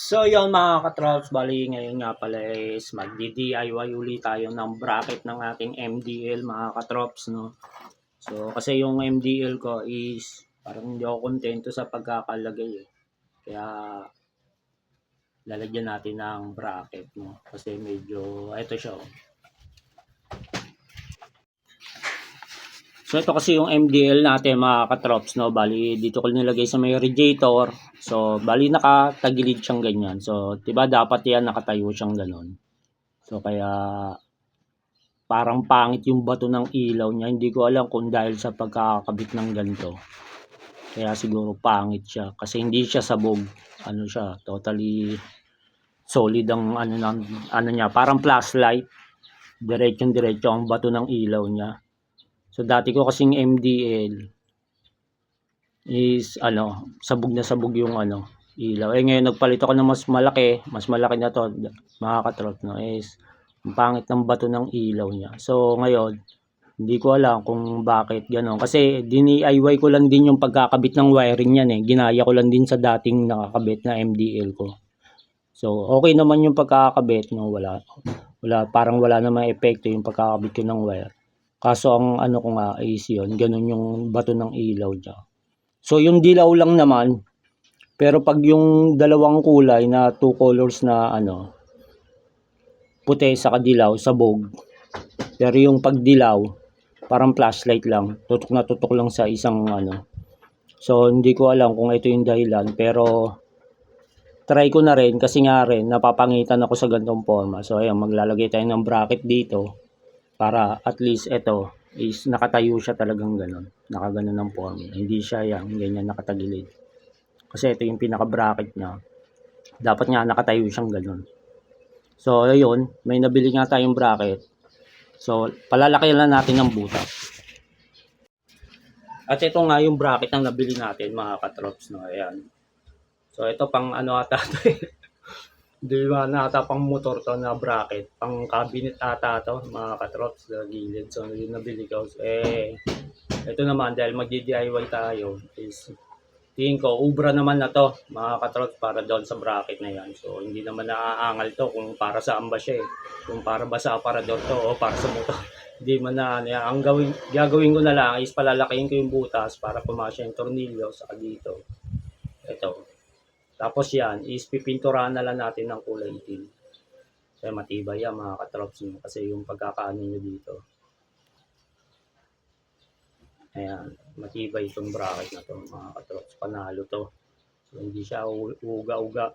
So yun mga katrops, bali ngayon nga pala is magdi-DIY ulit tayo ng bracket ng ating MDL mga katrops, no. So kasi yung MDL ko is parang hindi ako kontento sa pagkakalagay eh. Kaya lalagyan natin ng bracket, no. Kasi medyo ito siya. Oh. So ito kasi yung MDL natin mga katrops, no. Bali dito ko nilagay sa may radiator. So bali nakatagilid siyang ganyan. So 'di ba dapat yan nakatayo siyang ganoon. So kaya parang pangit yung bato ng ilaw niya. Hindi ko alam kung dahil sa pagkakabit ng ganito. Kaya siguro pangit siya kasi hindi siya sabog. Ano siya, totally solid ang ano niya, parang flashlight. Diretso ang bato ng ilaw niya. So dati ko kasing MDL is sabog na sabog yung ilaw. Eh ngayon nagpalit ako ng mas malaki na to, mga katrop, no, is ang pangit ng bato ng ilaw niya. So ngayon hindi ko alam kung bakit gano'n. Kasi DIY ko lang din yung pagkakabit ng wiring yan eh. Ginaya ko lang din sa dating nakakabit na MDL ko. So okay naman yung pagkakabit, no, parang wala namang epekto yung pagkakabit ko ng wire. Kaso ang ano ko nga is yun, ganun yung bato ng ilaw niya. So yung dilaw lang naman, pero pag yung dalawang kulay na two colors na puti sa kadilaw, sabog. Pero yung pagdilaw, parang flashlight lang, tutok lang sa isang So hindi ko alam kung ito yung dahilan, pero try ko na rin kasi nga rin napapangitan ako sa ganitong forma. So ayan, maglalagay tayo ng bracket dito. Para at least ito is nakatayo siya talagang ganun. Nakaganon ng form. Hindi siya ganyan nakatagilid. Kasi ito yung pinaka-bracket niya. Dapat nga nakatayo siyang ganun. So ayun, may nabili nga tayong bracket. So palalaki lang natin ng butas. At ito nga yung bracket na nabili natin mga katrops, no. Ayan. So ito pang ata to eh. Di ba nata pang motor to na bracket, pang cabinet ata to mga katrops sa gilid. So yung nabili ko ito naman dahil magdi-DIY tayo is tingin ko ubra naman na to mga katrops para doon sa bracket na yan. So hindi naman naaangal to kung para saan ba siya eh. Kung para ba sa aparador to o para sa motor. Hindi man na ang gagawin ko na lang is palalakihin ko yung butas para pumasya yung tornilyo sa dito. Ito. Tapos yan, is pipinturahan na lang natin ng kulay itim. Kaya matibay yan mga katrops nyo. Kasi yung pagkakaano nyo dito. Ayan, matibay itong bracket na to mga katrops. Panalo to. So hindi siya uga-uga.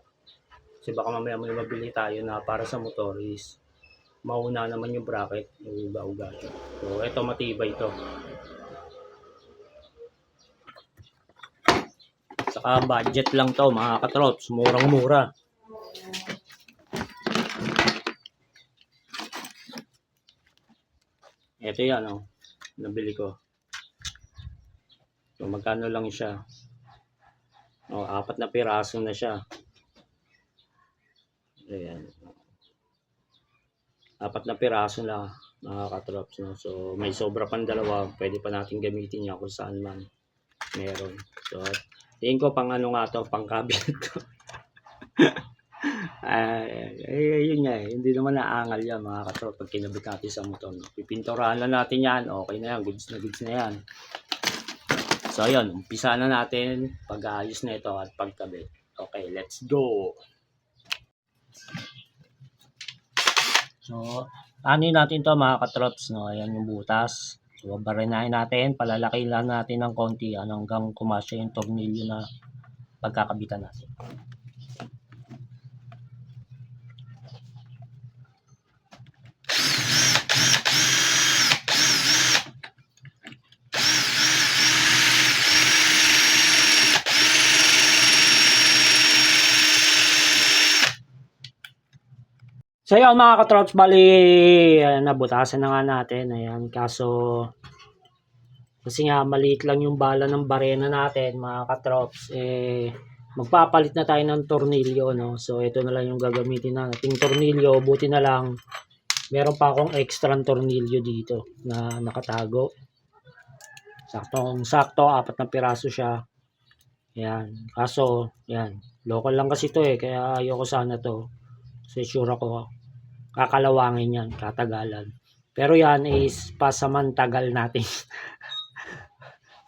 Kasi baka mamaya may mabili tayo na para sa motor is mauna naman yung bracket. Yung uga-uga siya. So ito matibay to. Saka budget lang to mga katrops, murang-mura. Ito yan nabili ko. So magkano lang siya? 4 na piraso na siya. Ayan. 4 na piraso na mga katrops, no? So may sobra pang dalawa, pwede pa natin gamitin yan kung saan man meron. So tingin ko pang nga to, pang cabinet to. Yun nga hindi naman naangal yan mga katrops pag kinabit natin sa motor. No? Pipinturahan lang natin yan, okay na yan, goods na yan. So ayun, umpisa na natin pag-aayos na ito at pagkabit. Okay, let's go! So, natin to mga katrops, no? Ayan yung butas. So, barinahin natin, palalaki lang natin ng konti hanggang kumasya yung tornilyo na pagkakabitan natin. So yun mga katrops, bali nabutasan na nga natin. Ayan, kaso kasi nga maliit lang yung bala ng barena natin mga katrops. Magpapalit na tayo ng tornilyo, no? So ito na lang yung gagamitin nating tornilyo. Buti na lang meron pa akong extra tornilyo dito na nakatago. Sakto, 4 na piraso siya. Ayan, kaso yan, Local lang kasi to eh, kaya ayoko sana to. Kasi sure ako, kakalawangin yan, katagalan. Pero yan is pasamantagal natin.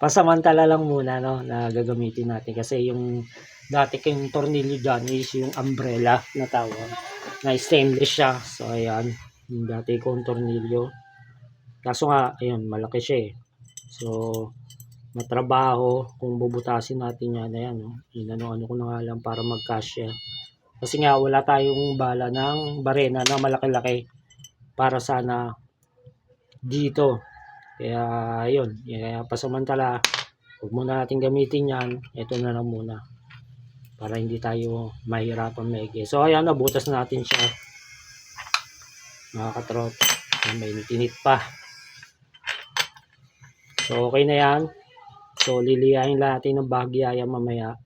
Pasamantala lang muna no, na gagamitin natin. Kasi yung dati kong tornilyo dyan is yung umbrella na tawag. Na stainless siya. So ayan, yung dati kong tornilyo. Kaso nga, ayun, malaki siya eh. So, matrabaho kung bubutasin natin yan. Ayan, no? Inano-ano ko na nga lang para magkasya. Kasi nga, wala tayong bala ng barena na malaki-laki para sana dito. Kaya, ayun. Kaya, pasamantala, huwag muna natin gamitin yan. Ito na lang muna. Para hindi tayo mahirapan maigi. So, ayan, nabutas natin siya. Mga katrop. May tinit pa. So, okay na yan. So, liliyahin natin ng bahagyaya mamaya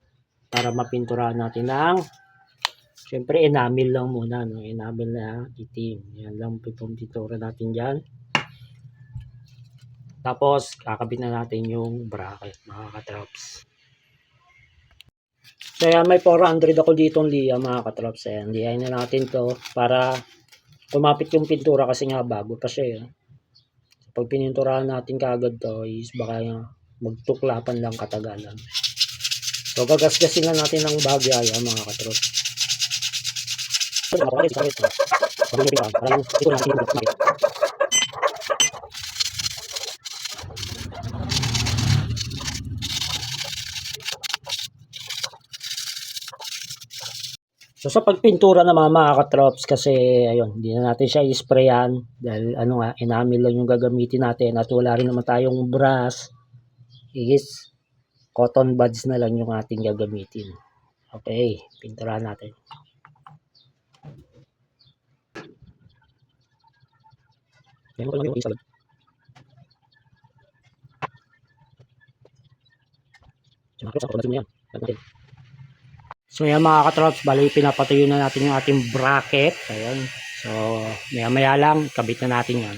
para mapinturahan natin ng syempre enamel lang muna. No? Enamel na itim. Yan lang pong pintura natin dyan. Tapos, kakabit na natin yung bracket, mga katrops. So, yan, may 400 ako dito liya, mga katrops. Ayan, liyahin na natin to para kumapit yung pintura kasi nga bago pa siya. Pag pininturahan natin kaagad to is baka magtuklapan lang katagalan. So gagasgasin na natin ng bahagyaya mga katrop. So sa pagpintura naman mga katrops kasi ayun, hindi na natin siya i-sprayan dahil ano nga, enamel lang yung gagamitin natin at wala rin naman tayong brush. Is cotton buds na lang yung ating gagamitin. Okay, pinturahan natin. So yan mga katrops, bali pinapatuyo na natin yung ating bracket. Ayan. So maya lang, kabit na natin yan.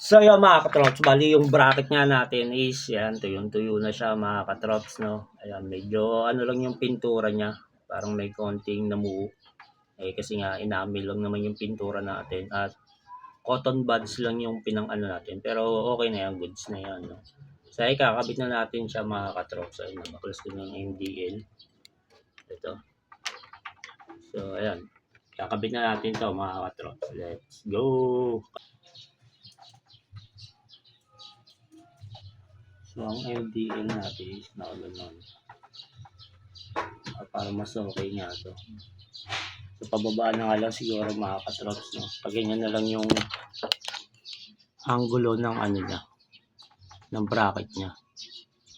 So yan mga katrops, bali yung bracket nga natin is yan, tuyong-tuyo na siya mga katrops, no. Ayan, medyo ano lang yung pintura niya, parang may konting namuo. Eh kasi nga enamel lang naman yung pintura natin at cotton buds lang yung pinang ano natin. Pero okay na yan, goods na yan, no. So ay kakabit na natin siya mga katrops. Ayun, baklas ko ng MDL. Ito. So ayan, kakabit na natin to mga katrops. Let's go! So, ang LDL natin is nakaganon. Para mas okay nga to. So, pababa na nga lang siguro mga katrops, no? Pag ganyan na lang yung angulo ng ano niya, ng bracket niya.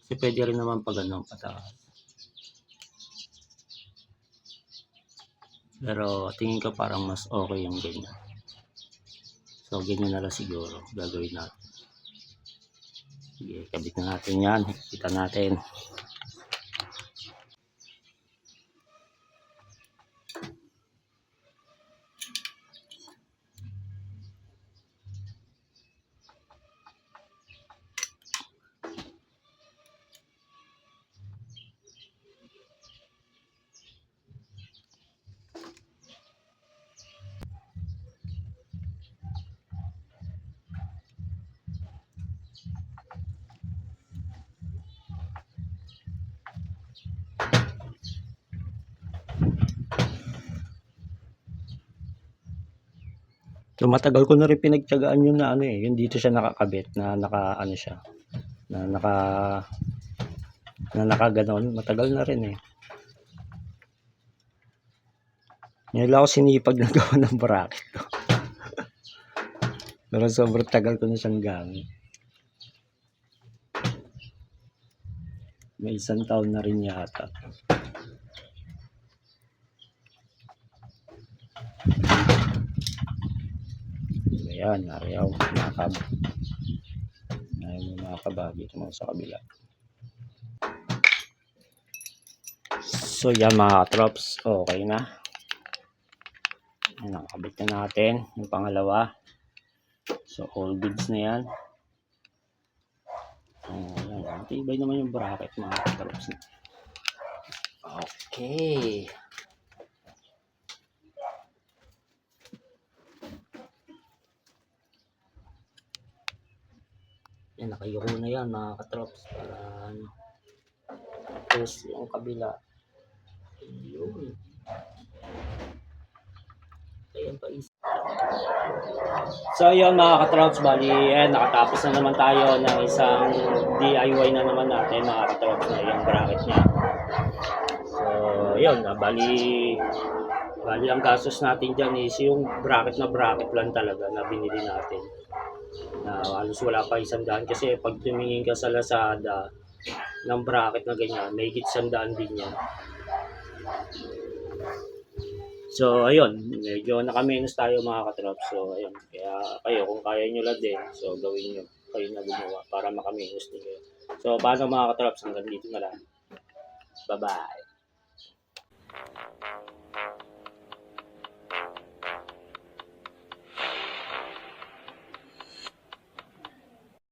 Kasi pwede rin naman pag ganun pataas. Pero tingin ko parang mas okay yung ganyan. So, ganyan na lang siguro gagawin natin. Sige, kabit na natin yan. Kita natin. So matagal ko na rin pinagtiyagaan yun na ano eh, yung dito siya nakakabit na naka ano siya, na nakaganon, matagal na rin eh. Ngayon lang ako sinipag na gawa ng bracket ko. Pero sobrang tagal ko na siyang gamit. May 1 taon na rin yata. Ayan, ayaw makakabagi ito sa kabila. So yan mga katrops, okay na. Nakabit na natin yung pangalawa. So all goods na yan. Ayan, tibay naman yung bracket mga katrops. Okay. Yan, nakayuko na yan mga katrops. Para ano. Tapos yung kabila. Yun. Ayan pa isa. So yun mga katrops, bali nakatapos na naman tayo ng isang DIY na naman natin mga katrops na yung bracket niya. So yun, bali ang gastos natin dyan is yung bracket lang talaga na binili natin. Na halos wala pa 100 kasi pag tumingin ka sa Lazada ng bracket na ganyan, may higit 100 din yan. So, ayun, medyo nakamenos tayo mga katrops. So, ayun, kaya kayo, kung kaya nyo lang din, so gawin nyo, kayo na gumawa para makamenos din kayo. So, paano mga katrops, hanggang dito na lang. Bye-bye!